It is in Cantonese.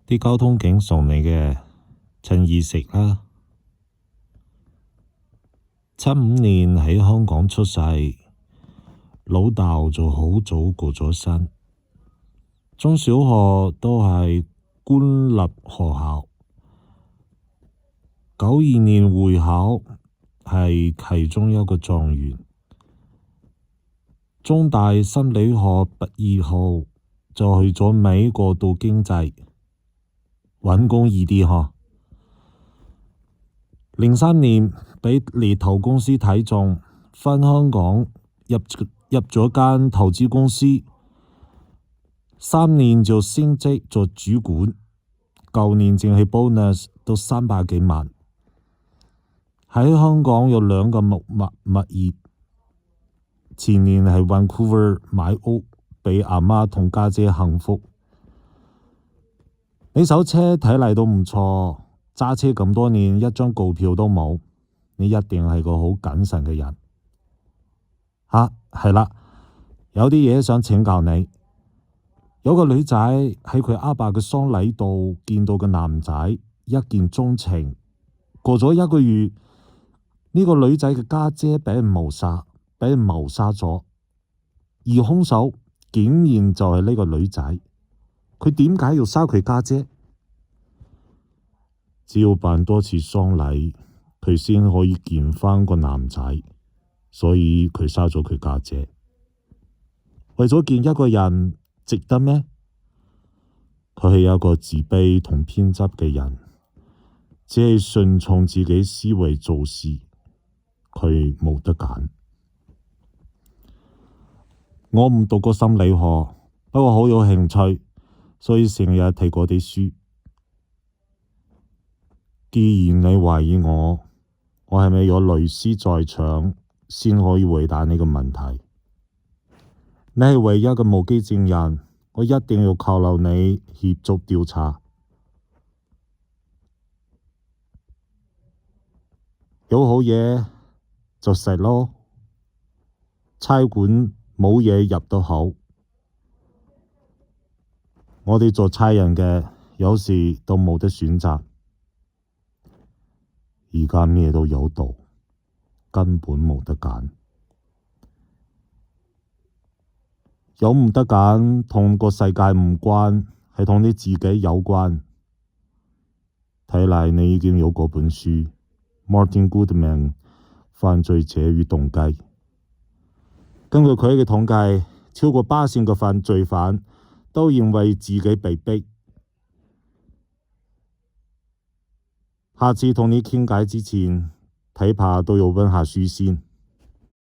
啲交通警送你嘅，趁熱食啦。75年喺香港出世，老豆就好早過咗身。中小學都係官立學校。92年會考係其中一個狀元。中大心理學畢業後就去咗美國讀經濟，揾工易啲嗬。03年俾獵頭公司睇中，返香港入咗間投資公司，3年就升職做主管。舊年淨係 bonus 都300幾萬。喺香港有2個物業。前年喺 Vancouver 買屋，俾阿媽同家姐幸福。你手車睇嚟都唔錯，揸車咁多年一張告票都冇，你一定係個好謹慎嘅人。係啦，有啲嘢想請教你。有個女仔喺佢阿爸嘅喪禮度見到個男仔，一見鍾情。過咗1個月，呢個女仔嘅家姐俾人謀殺咗，而兇手竟然就係呢個女仔。佢點解要殺佢家姐？只要辦多次喪禮，佢先可以見返個男仔，所以佢殺咗佢家姐。為咗見一個人，值得咩？佢係一個自卑同偏執嘅人，只係順從自己思維做事，佢冇得揀。我唔讀過心理學，不過好有興趣，所以成日睇嗰啲書。既然你懷疑我係咪有律師在場先可以回答你個問題？你係唯一嘅目擊證人，我一定要扣留你協助調查。有好嘢就食咯，差館冇嘢入到口。我哋做差人嘅有時都冇得選擇。而家咩都有道，根本冇得揀。有唔得揀同個世界唔關，係同你自己有關。睇嚟你已經有嗰本書 Martin Goodman 犯罪者與動機。根據佢嘅統計，超過8%嘅犯罪犯都認為自己被逼。下次同你傾偈之前，睇怕都要溫下書先。